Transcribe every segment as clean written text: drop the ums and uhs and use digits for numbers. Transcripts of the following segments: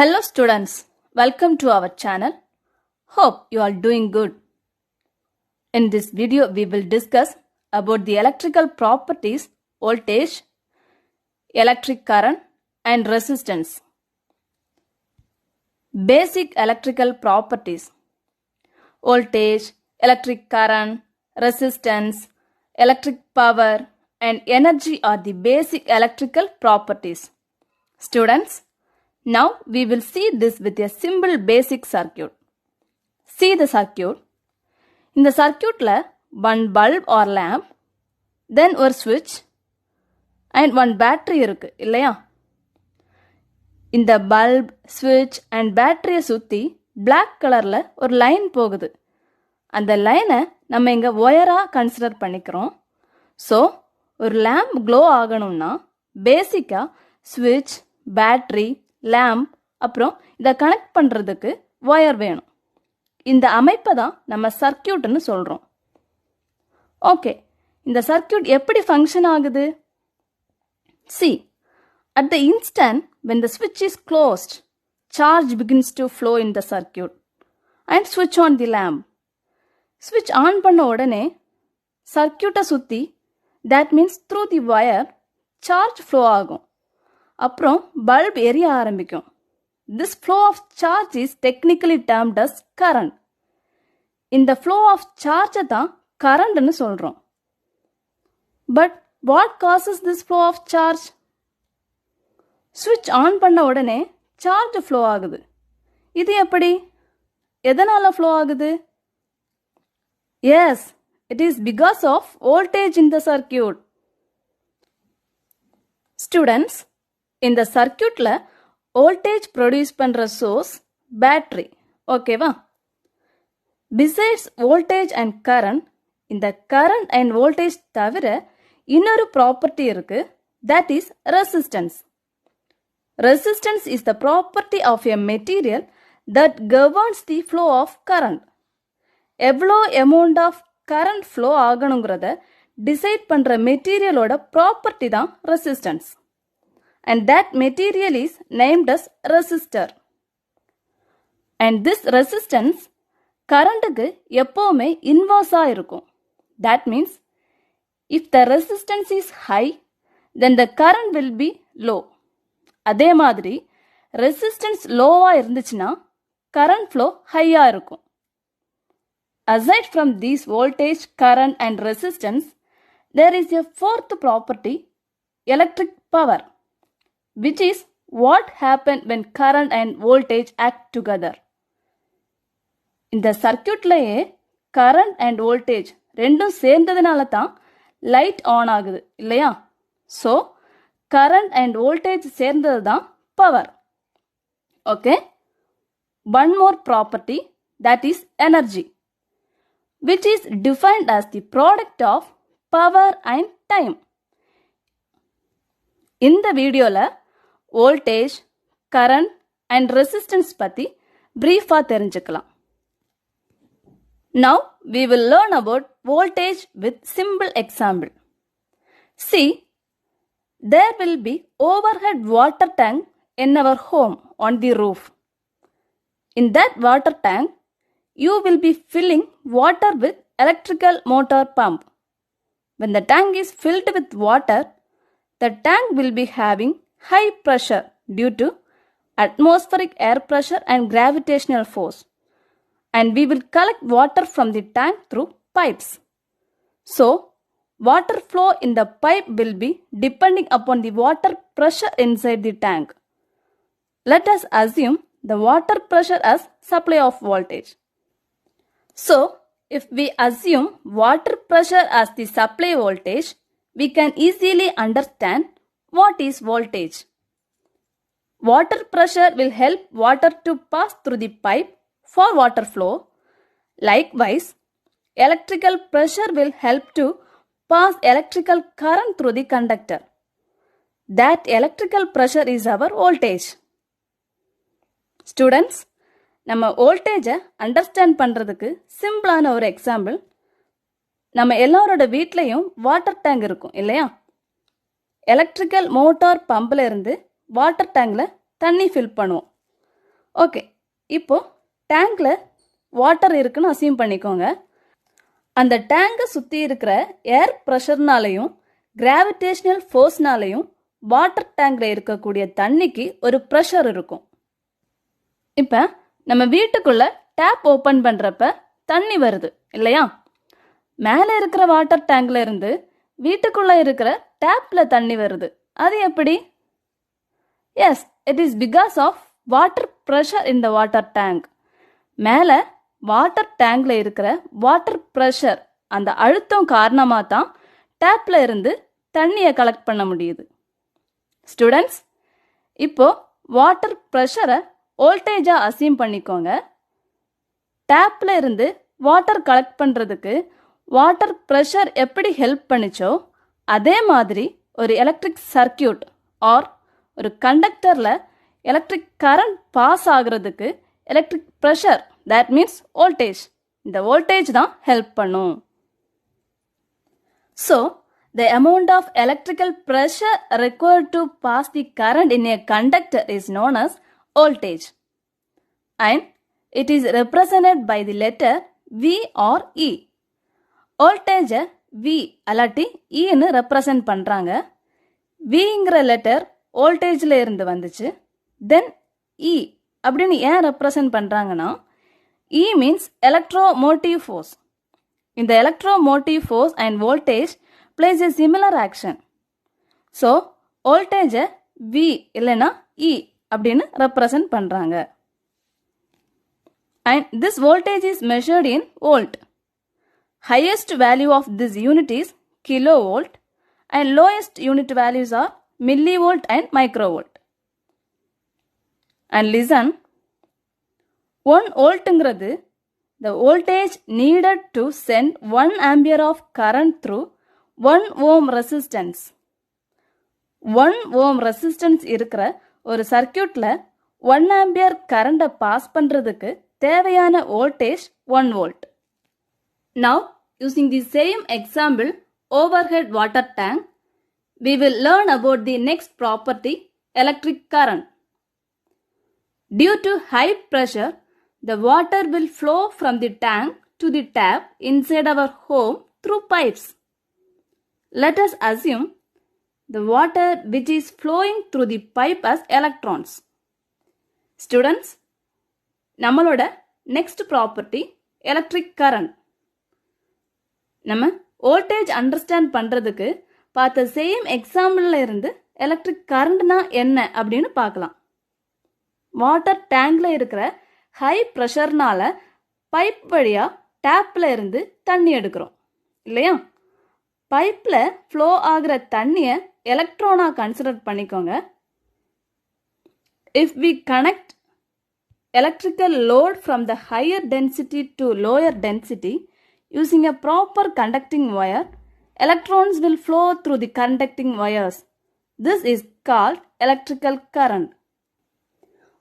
Hello students, welcome to our channel. Hope you are doing good. In this video we will discuss about the electrical properties, voltage, electric current and resistance. Basic electrical properties: voltage, electric current, resistance, electric power and energy are the basic electrical properties. Students, now we will see this with a simple basic circuit. See the circuit. In the circuit la one bulb or lamp, then one switch and one battery irukku illaya. In the bulb, switch and battery சுத்தி black colorல ஒரு line போகுது. அந்த லைனை நம்ம இங்க ஒயரா consider பண்ணிக்கிறோம். So ஒரு lamp glow ஆகணும்னா பேசிக்கா ஸ்விட்ச், பேட்டரி, லேம்ப் அப்புறம் இதை கனெக்ட் பண்ணுறதுக்கு ஒயர் வேணும். இந்த அமைப்பை தான் நம்ம சர்க்கியூட்னு சொல்கிறோம். ஓகே, இந்த சர்க்கியூட் எப்படி ஃபங்க்ஷன் ஆகுது? See, at the instant when the switch is closed, charge begins to flow in the circuit and switch on the lamp. Switch on பண்ண உடனே சர்க்கியூட்டை சுற்றி, that means through the wire, charge flow ஆகும். அப்புறம் bulb எரிய ஆரம்பிக்கும். This flow of charge is technically termed as current. இந்த flow of charge தான் currentனு சொல்கிறோம். But what causes this flow of charge? Switch on பண்ண உடனே charge flow ஆகுது. இது எப்படி? எதனால flow ஆகுது? Yes, it is because of voltage in the circuit. Students, in the circuit la voltage produce பண்ற source battery. ஓகேவா? Besides voltage and current, இந்த current and voltage தவிர இன்னொரு ப்ராப்பர்ட்டி இருக்கு, that is resistance. Resistance is the property of a material that governs the flow of current. எவ்வளோ amount of current flow ஆகணுங்கிறத decide பண்ற மெட்டீரியலோட property தான் resistance. And that material is named as resistor. And this resistance currentக்கு எப்பவுமே இன்வர்ஸா இருக்கும். That means if the resistance is high, then the current will be low. அதே மாதிரி resistance லோவா இருந்துச்சுன்னா current flow ஹையா இருக்கும். Aside from these voltage, current and resistance, there is a fourth property, electric power, which is what happens when current and voltage act together. இந்த சர்க்கியூட்லயே current and voltage ரெண்டும் சேர்ந்ததுனால தான் light on ஆகுது இல்லையா? So current and voltage சேர்ந்தது தான் power. Okay, one more property, that is energy, which is defined as the product of power and time. இந்த வீடியோவில் voltage, current and resistance பற்றி பிரீஃபாக தெரிஞ்சுக்கலாம். Now we will learn about voltage with simple example. See, there will be overhead water tank in our home on the roof. In that water tank, you will be filling water with electrical motor pump. When the tank is filled with water, the tank will be having high pressure due to atmospheric air pressure and gravitational force. And we will collect water from the tank through pipes. So, water flow in the pipe will be depending upon the water pressure inside the tank. Let us assume the water pressure as supply of voltage. So, if we assume water pressure as the supply voltage, we can easily understand what is voltage. Water pressure will help water to pass through the pipe for water flow. Likewise, electrical pressure will help to pass electrical current through the conductor. That electrical pressure is our voltage. Students, நம்ம வோல்டேஜை understand பண்ணுறதுக்கு சிம்பிளான ஒரு example, நம்ம எல்லாரோட வீட்லேயும் water tank இருக்கும் இல்லையா? எலக்ட்ரிக்கல் மோட்டார் பம்பில் இருந்து வாட்டர் டேங்கில் தண்ணி ஃபில் பண்ணுவோம். ஓகே, இப்போ டேங்க்ல வாட்டர் இருக்குன்னு அசியூம் பண்ணிக்கோங்க. அந்த டேங்கை சுற்றி இருக்கிற ஏர் ப்ரெஷர்னாலையும் கிராவிடேஷனல் ஃபோர்ஸ்னாலையும் வாட்டர் டேங்க்ல இருக்கக்கூடிய தண்ணிக்கு ஒரு ப்ரெஷர் இருக்கும். இப்போ நம்ம வீட்டுக்குள்ள டேப் ஓப்பன் பண்ணுறப்ப தண்ணி வருது இல்லையா? மேலே இருக்கிற வாட்டர் டேங்க்ல இருந்து வீட்டுக்குள்ள இருக்கிற டேப்ல தண்ணி வருது. அது எப்படி? Yes, it is because of water pressure in the water tank. மேலே வாட்டர் டேங்க்ல இருக்கிற வாட்டர் ப்ரெஷர், அந்த அழுத்தம் காரணமாக தான் டேப்ல இருந்து தண்ணியை கலெக்ட் பண்ண முடியுது. ஸ்டூடெண்ட்ஸ், இப்போ வாட்டர் ப்ரெஷரை வோல்டேஜாக அசியூம் பண்ணிக்கோங்க. டேப்ல இருந்து வாட்டர் கலெக்ட் பண்ணுறதுக்கு வாட்டர் ப்ரெஷர் எப்படி ஹெல்ப் பண்ணிச்சோ அதே மாதிரி ஒரு எலக்ட்ரிக் சர்க்கியூட் ஆர் ஒரு கண்டக்டரில் எலக்ட்ரிக் கரண்ட் பாஸ் ஆகிறதுக்கு electric pressure, that means voltage, இந்த voltage தான் ஹெல்ப் பண்ணும். So, the amount of electrical pressure required to pass the current in a conductor is known as voltage, and it is represented by the letter V or E. voltage V அல்லாட்டி Eன்னு represent பண்ணுறாங்க. Vங்கிற letter வோல்டேஜில் இருந்து வந்துச்சு. தென் E அப்படின்னு ஏன் represent பண்ணுறாங்கன்னா, E means electromotive force. இந்த electromotive force and voltage plays a similar action. So, voltage V இல்லைனா E அப்படின்னு represent பண்ணுறாங்க. And this voltage is measured in volt. Highest value of this unit is kilovolt and lowest unit values are millivolt and microvolt. And listen, 1 voltங்கிறது the voltage needed to send 1 ampere of current through 1 ohm resistance. 1 ohm resistance இருக்கிற ஒரு சர்க்கியூட்ல 1 ampere கரண்ட்டை pass பண்ணுறதுக்கு தேவையான voltage 1 volt. Now, using the same example, overhead water tank, we will learn about the next property, electric current. Due to high pressure, the water will flow from the tank to the tap inside our home through pipes. Let us assume the water which is flowing through the pipe as electrons. Students, நம்மளோட next property, electric current. நம்ம voltage understand பண்ணுறதுக்கு பார்த்த same எக்ஸாம்பிளில் இருந்து electric கரண்ட்னா என்ன அப்படின்னு பார்க்கலாம். Water டேங்கில் இருக்கிற ஹை ப்ரெஷர்னால பைப் வழியாக டேப்பில் இருந்து தண்ணி எடுக்கிறோம் இல்லையா? பைப்பில் ஃப்ளோ ஆகிற தண்ணியை எலக்ட்ரானாக கன்சிடர் பண்ணிக்கோங்க. If we connect electrical load from the higher density to lower density using a proper conducting wire, electrons will flow through the conducting wires. This is called electrical current.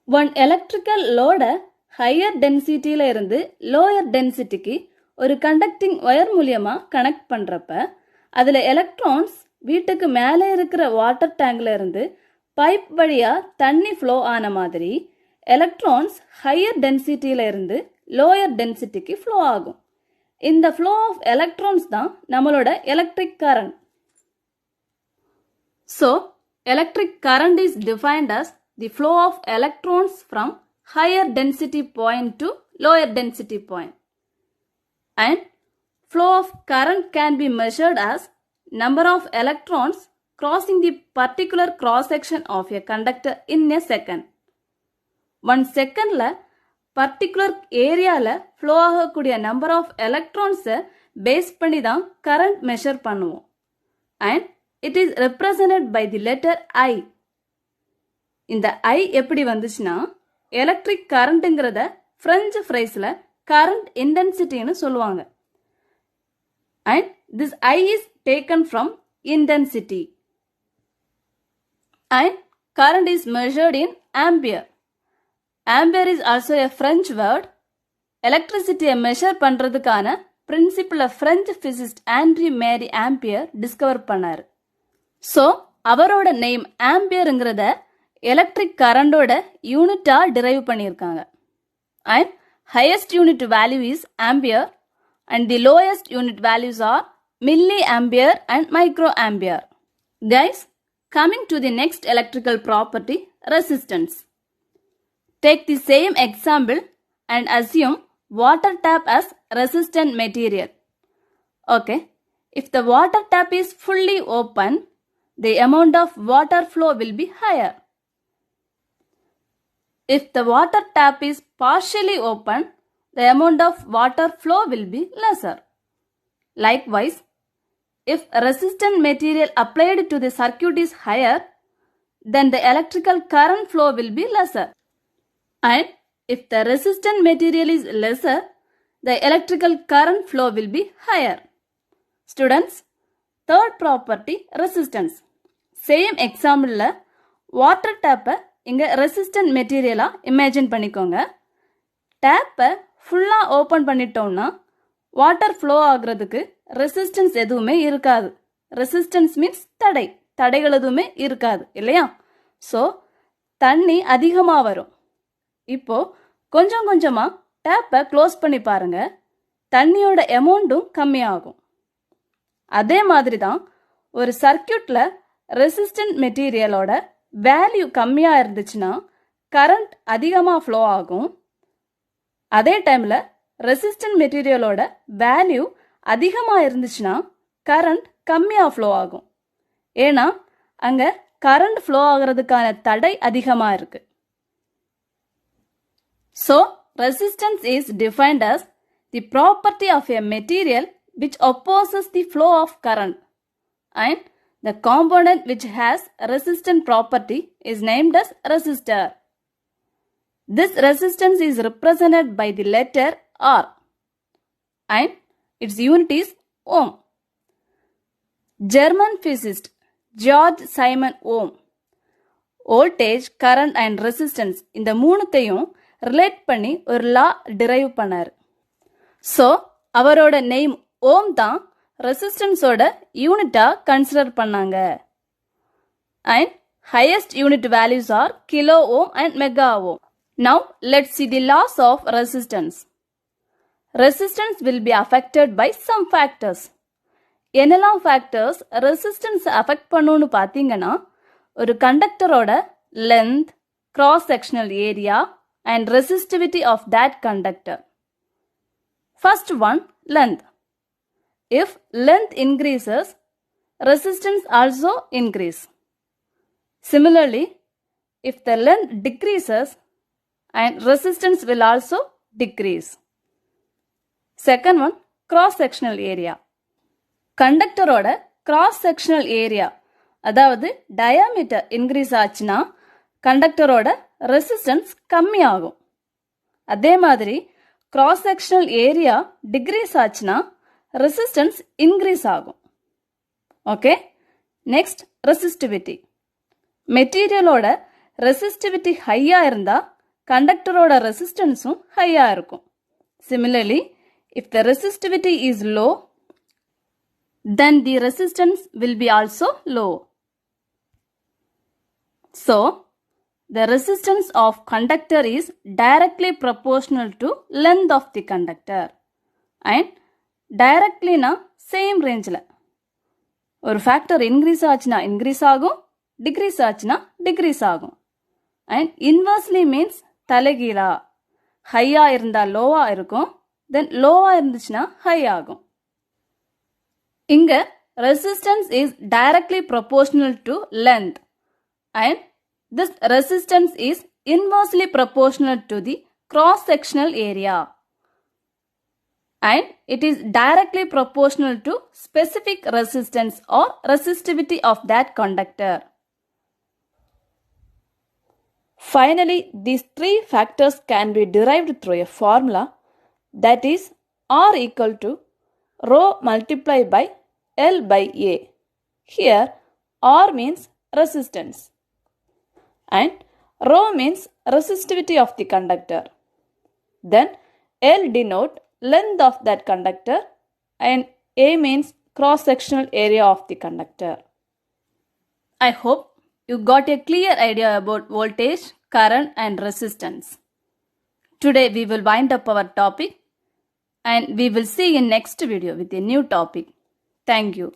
One electrical load higher density ல இருந்து lower density க்கு ஒரு conducting wire மூலமா connect பண்றப்ப அதுல electrons வீட்டுக்கு மேலே இருக்கிற வாட்டர் டேங்க்ல இருந்து பைப் வழியா தண்ணி ஃப்ளோ ஆன மாதிரி electrons higher density ல இருந்து lower density க்கு ஃப்ளோ ஆகும். இந்த flow of electrons தான் நம்மளோட electric current. So, electric current is defined as the flow of electrons from higher density point to lower density point. And flow of current can be measured as number of electrons crossing the particular cross section of a conductor in a second. 1 secondல particular ஏரியாவில் flow ஆகக்கூடிய number of எலக்ட்ரான்ஸை base பண்ணி தான் current measure பண்ணுவோம். And it is represented by the letter I. இந்த I எப்படி வந்துச்சுன்னா, எலக்ட்ரிக் கரண்ட்டுங்கிறத ஃப்ரெஞ்சு ஃப்ரைஸில் கரண்ட் இன்டென்சிட்டின்னு சொல்லுவாங்க. And this I is taken from intensity. And current is measured in ampere. Ampere is also a French word. Electricity measure பண்றதுக்கான principle French physicist Henri Marie Ampere discover பண்ணாரு. So, அவரோட name ஆம்பியருங்கிறத electric கரண்டோட யூனிட்டாக drive பண்ணியிருக்காங்க. And highest unit value is ampere and the lowest unit values are milliampere and microampere. Guys, coming to the next electrical property, resistance. Take the same example and assume water tap as resistant material. Okay, if the water tap is fully open, the amount of water flow will be higher. If the water tap is partially open, the amount of water flow will be lesser. Likewise, if resistant material applied to the circuit is higher, then the electrical current flow will be lesser. And if the resistant material is lesser, the electrical current flow will be higher. Students, third property, resistance. Same example la water tap இங்கே resistant மெட்டீரியலாக imagine பண்ணிக்கோங்க. டேப்பை ஃபுல்லாக open பண்ணிட்டோம்னா water flow ஆகுறதுக்கு resistance எதுவுமே இருக்காது. Resistance means தடைகள் எதுவுமே இருக்காது இல்லையா? ஸோ தண்ணி அதிகமாக வரும். இப்போது கொஞ்சம் கொஞ்சமாக டேப்பை க்ளோஸ் பண்ணி பாருங்கள், தண்ணியோட அமௌண்ட்டும் கம்மியாகும். அதே மாதிரி தான் ஒரு சர்க்கியூட்டில் ரெசிஸ்டன்ட் மெட்டீரியலோட வேல்யூ கம்மியாக இருந்துச்சுன்னா கரண்ட் அதிகமாக ஃப்ளோ ஆகும். அதே டைமில் ரெசிஸ்டன்ட் மெட்டீரியலோட வேல்யூ அதிகமாக இருந்துச்சுன்னா கரண்ட் கம்மியாக ஃப்ளோ ஆகும். ஏன்னா அங்கே கரண்ட் ஃப்ளோ ஆகிறதுக்கான தடை அதிகமாக இருக்குது. So resistance is defined as the property of a material which opposes the flow of current, and the component which has resistant property is named as resistor. This resistance is represented by the letter R and its unit is ohm. German physicist Georg Simon Ohm voltage, current and resistance இந்த மூணுத்தையும் relate பண்ணி ஒரு லா drive பண்ணார். So அவரோட name ஓம் தான் ரெசிஸ்டன்ஸோட யூனிட்டாக consider பண்ணாங்க. And highest unit values are kilo ohm and mega ohm. Now let's see the laws of resistance. Resistance will be affected by some factors. என்னெல்லாம் factors resistance affect பண்ணுன்னு பார்த்தீங்கன்னா, ஒரு கண்டக்டரோட length, cross sectional area and resistivity of that conductor. First one, length. If length increases, resistance also increase. Similarly, if the length decreases, and resistance will also decrease. Second one, cross-sectional area. கண்டக்டரோட cross-sectional area, அதாவது diameter increase ஆச்சுன்னா கண்டக்டரோட resistance கம்மியாகும். அதே மாதிரி cross-sectional area decrease ஆச்சுன்னா resistance increase ஆகும். Okay, next resistivity. மெட்டீரியலோட resistivity ஹையாக இருந்தால் கண்டக்டரோட ரெசிஸ்டன்ஸும் ஹையாக இருக்கும். Similarly, if the resistivity is low, then the resistance will be also low. So, the resistance of conductor is directly proportional to length of the conductor. And டைரக்ட்லினா same ரேஞ்சில். ஒரு ஃபேக்டர் இன்க்ரீஸ் ஆச்சுன்னா இன்க்ரீஸ் ஆகும், decrease ஆச்சுன்னா decrease ஆகும். And inversely means தலைகீழா, ஹையாக இருந்தால் லோவாக இருக்கும், தென் லோவாக இருந்துச்சுன்னா ஹை ஆகும். இங்கே resistance is directly proportional to length and this resistance is inversely proportional to the cross sectional area. And it is directly proportional to specific resistance or resistivity of that conductor. Finally, these three factors can be derived through a formula, that is R equal to rho multiplied by L by A. Here R means resistance and rho means resistivity of the conductor. Then L denote length of that conductor and A means cross-sectional area of the conductor. I hope you got a clear idea about voltage, current and resistance. Today we will wind up our topic and we will see in next video with a new topic. Thank you.